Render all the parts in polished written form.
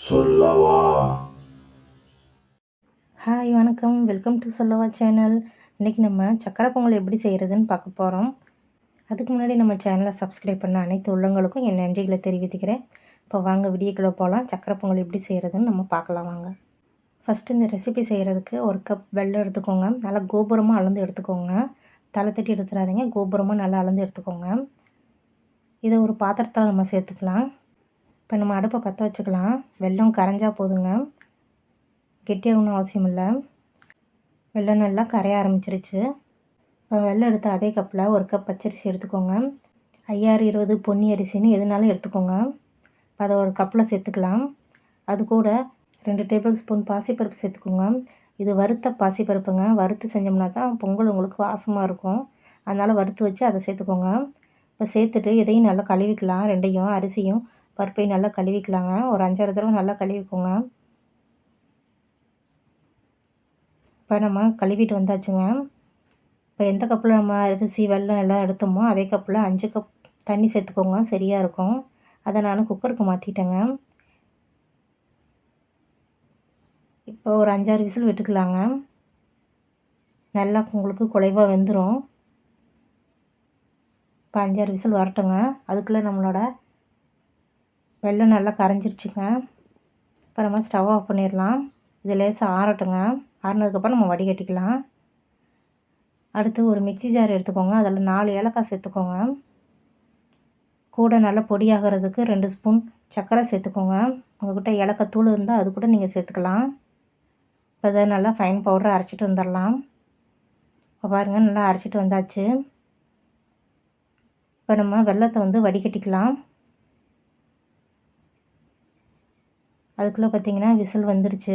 சொல்லவா? ஹாய் வணக்கம், welcome to சொல்லவா சேனல். இன்றைக்கி நம்ம சக்கரை பொங்கல் எப்படி செய்கிறதுன்னு பார்க்க போகிறோம். அதுக்கு முன்னாடி நம்ம சேனலை சப்ஸ்கிரைப் பண்ண அனைத்து உள்ளங்களுக்கும் என் நன்றிகளை தெரிவித்துக்கிறேன். இப்போ வாங்க வீடியோக்குள்ளே போகலாம். சக்கரை பொங்கல் எப்படி செய்கிறதுன்னு நம்ம பார்க்கலாம் வாங்க. ஃபஸ்ட்டு இந்த ரெசிபி செய்கிறதுக்கு ஒரு கப் வெல்லம் எடுத்துக்கோங்க. நல்லா கோபுரமாக அளந்து எடுத்துக்கோங்க. தலை தட்டி எடுத்துடாதீங்க, கோபுரமாக நல்லா அளந்து எடுத்துக்கோங்க. இதை ஒரு பாத்திரத்தில் நம்ம சேர்த்துக்கலாம். இப்போ நம்ம அடுப்பை பற்ற வச்சுக்கலாம். வெல்லம் கரைஞ்சா போதுங்க, கெட்டியாக ஒன்றும் அவசியம் இல்லை. வெல்லம் நல்லா கரைய ஆரம்பிச்சிருச்சு. இப்போ வெல்லம் எடுத்து அதே கப்பில் ஒரு கப் பச்சரிசி எடுத்துக்கோங்க. 5020 பொன்னி அரிசின்னு எதுனாலும் எடுத்துக்கோங்க. அதை ஒரு கப்பில் சேர்த்துக்கலாம். அது கூட 2 டேபிள் ஸ்பூன் பாசிப்பருப்பு சேர்த்துக்கோங்க. இது வறுத்த பாசிப்பருப்புங்க. வறுத்து செஞ்சோம்னா தான் பொங்கல் உங்களுக்கு வாசமாக இருக்கும். அதனால் வறுத்து வச்சு அதை சேர்த்துக்கோங்க. இப்போ சேர்த்துட்டு இதையும் நல்லா கழுவிக்கலாம். ரெண்டையும், அரிசியும் பருப்பையும் நல்லா கழுவிக்கலாங்க. ஒரு 5-6 தடவை நல்லா கழுவிக்கோங்க. இப்போ நம்ம கழுவிட்டு வந்தாச்சுங்க. இப்போ எந்த கப்பில் நம்ம அரிசி வெல்லம் எல்லாம் எடுத்தோமோ அதே கப்பில் 5 கப் தண்ணி சேர்த்துக்கோங்க, சரியாக இருக்கும். அதை நான் குக்கருக்கு மாற்றிட்டேங்க. இப்போ ஒரு 5-6 விசில் விட்டுக்கலாங்க. நல்லா உங்களுக்கு குழைவாக வெந்துடும். இப்போ 5-6 விசில் வரட்டுங்க. அதுக்குள்ளே நம்மளோட வெல்லம் நல்லா கரைஞ்சிருச்சுங்க. இப்போ நம்ம ஸ்டவ் ஆஃப் பண்ணிடலாம். இது லேசாக ஆறட்டுங்க. ஆறினதுக்கப்புறம் நம்ம வடிகட்டிக்கலாம். அடுத்து ஒரு மிக்ஸி ஜார் எடுத்துக்கோங்க. அதில் 4 ஏலக்காய் சேர்த்துக்கோங்க. கூட நல்லா பொடியாகிறதுக்கு 2 ஸ்பூன் சர்க்கரை சேர்த்துக்கோங்க. உங்கள்கிட்ட ஏலக்காய் தூள் இருந்தால் அது கூட நீங்கள் சேர்த்துக்கலாம். இப்போ இதை நல்லா ஃபைன் பவுடரை அரைச்சிட்டு வந்துடலாம். இப்போ பாருங்கள், நல்லா அரைச்சிட்டு வந்தாச்சு. இப்போ நம்ம வெல்லத்தை வடிகட்டிக்கலாம். அதுக்குள்ளே பார்த்திங்கன்னா விசில் வந்துருச்சு,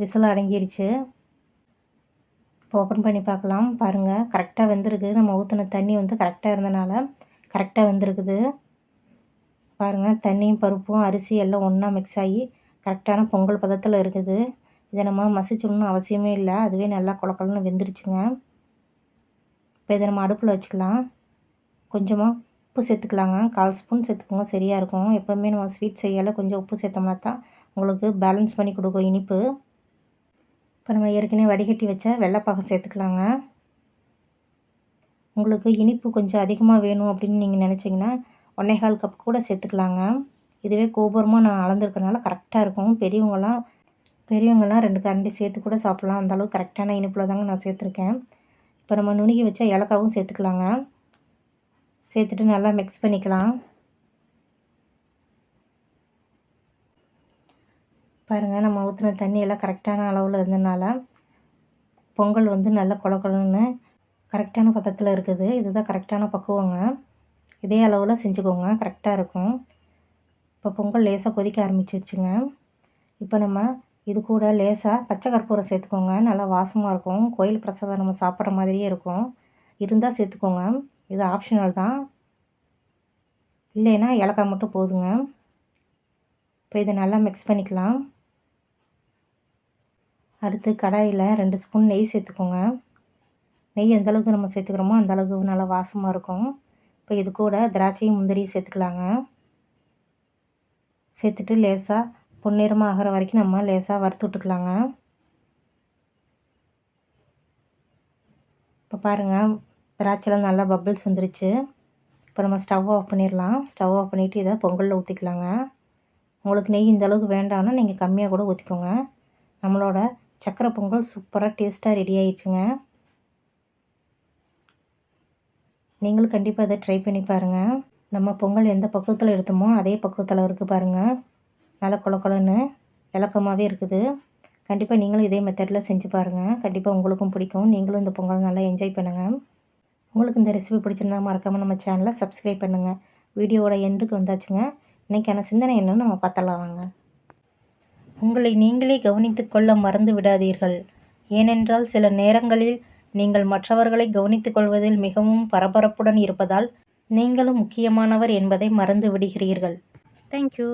விசில் அடங்கிருச்சு. இப்போ ஓப்பன் பண்ணி பார்க்கலாம். பாருங்கள், கரெக்டாக வெந்திருக்கு. நம்ம ஊற்றின தண்ணி கரெக்டாக இருந்தனால கரெக்டாக வெந்திருக்குது. பாருங்கள், தண்ணியும் பருப்பும் அரிசி எல்லாம் ஒன்றா மிக்ஸ் ஆகி கரெக்டான பொங்கல் பதத்தில் இருக்குது. இதை நம்ம மசிச்சணும்னு அவசியமே இல்லை, அதுவே நல்லா குழக்கலன்னு வெந்துருச்சுங்க. இப்போ இதை நம்ம அடுப்பில் வச்சுக்கலாம். கொஞ்சமாக உப்பு சேர்த்துக்கலாங்க. 1/4 ஸ்பூன் சேர்த்துக்கோங்க, சரியாக இருக்கும். எப்போவுமே நம்ம ஸ்வீட் செய்யலை கொஞ்சம் உப்பு சேர்த்தோம்னா தான் உங்களுக்கு பேலன்ஸ் பண்ணி கொடுக்கும் இனிப்பு. இப்போ நம்ம ஏற்கனவே வடிகட்டி வச்ச வெள்ளைப்பாகம் சேர்த்துக்கலாங்க. உங்களுக்கு இனிப்பு கொஞ்சம் அதிகமாக வேணும் அப்படின்னு நீங்கள் நினச்சிங்கன்னா 1/4 கப் கூட சேர்த்துக்கலாங்க. இதுவே கோபுரமாக நான் அளந்துருக்கனால கரெக்டாக இருக்கும். பெரியவங்களாம் 2 கரண்டி சேர்த்து கூட சாப்பிட்லாம். அந்தளவுக்கு கரெக்டான இனிப்பில் தாங்க நான் சேர்த்துருக்கேன். இப்போ நம்ம நுணுகி வச்ச ஏலக்காவும் சேர்த்துக்கலாங்க. சேர்த்துட்டு நல்லா மிக்ஸ் பண்ணிக்கலாம். பாருங்கள், நம்ம ஊற்றின தண்ணி எல்லாம் கரெக்டான அளவில் இருந்தனால பொங்கல் நல்லா குழன்னு கரெக்டான பதத்தில் இருக்குது. இதுதான் கரெக்டான பக்குவங்க. இதே அளவில் செஞ்சுக்கோங்க, கரெக்டாக இருக்கும். இப்போ பொங்கல் லேசாக கொதிக்க ஆரம்பிச்சிருச்சுங்க. இப்போ நம்ம இது கூட லேசாக பச்சை கற்பூரம் சேர்த்துக்கோங்க. நல்லா வாசமாக இருக்கும். கோயில் பிரசாதம் நம்ம சாப்பிட்ற மாதிரியே இருக்கும். இருந்தால் சேர்த்துக்கோங்க, இது ஆப்ஷனல் தான். இல்லைன்னா ஏலக்காய் மட்டும் போதுங்க. இப்போ இதை நல்லா மிக்ஸ் பண்ணிக்கலாம். அடுத்து கடாயில் 2 ஸ்பூன் நெய் சேர்த்துக்கோங்க. நெய் எந்தளவுக்கு நம்ம சேர்த்துக்கிறோமோ அந்தளவுக்கு நல்லா வாசமாக இருக்கும். இப்போ இது கூட திராட்சையும் முந்திரியும் சேர்த்துக்கலாங்க. சேர்த்துட்டு லேசாக பொன்னிறமாக ஆகிற வரைக்கும் நம்ம லேசாக வறுத்து விட்டுக்கலாங்க. இப்போ பாருங்கள், திராட்சைலாம் நல்லா பபிள்ஸ் வந்துருச்சு. இப்போ நம்ம ஸ்டவ் ஆஃப் பண்ணிடலாம். ஸ்டவ் ஆஃப் பண்ணிவிட்டு இதை பொங்கலில் ஊற்றிக்கலாங்க. உங்களுக்கு நெய் இந்தளவுக்கு வேண்டாம்னா நீங்கள் கம்மியாக கூட ஊற்றிக்கோங்க. நம்மளோட சக்கரை பொங்கல் சூப்பராக டேஸ்ட்டாக ரெடி ஆயிடுச்சுங்க. நீங்களும் கண்டிப்பாக இதை ட்ரை பண்ணி பாருங்கள். நம்ம பொங்கல் எந்த பக்குவத்தில் எடுத்தோமோ அதே பக்குவத்தில் இருக்குது பாருங்கள். நல்லா குழன்னு விளக்கமாகவே இருக்குது. கண்டிப்பாக நீங்களும் இதே மெத்தடில் செஞ்சு பாருங்கள். கண்டிப்பாக உங்களுக்கும் பிடிக்கும். நீங்களும் இந்த பொங்கல் நல்லா என்ஜாய் பண்ணுங்கள். உங்களுக்கு இந்த ரெசிபி பிடிச்சிருந்தா மறக்காமல் நம்ம சேனலை சப்ஸ்கிரைப் பண்ணுங்கள். வீடியோவோட எண்டுக்கு வந்தாச்சுங்க. இன்றைக்கான சிந்தனை என்னன்னு நம்ம பார்த்தலாம் வாங்க. உங்களை நீங்களே கவனித்துக் கொள்ள மறந்து விடாதீர்கள். ஏனென்றால் சில நேரங்களில் நீங்கள் மற்றவர்களை கவனித்துக் கொள்வதில் மிகவும் பரபரப்புடன் இருப்பதால் நீங்களும் முக்கியமானவர் என்பதை மறந்து விடுகிறீர்கள். தேங்க்யூ.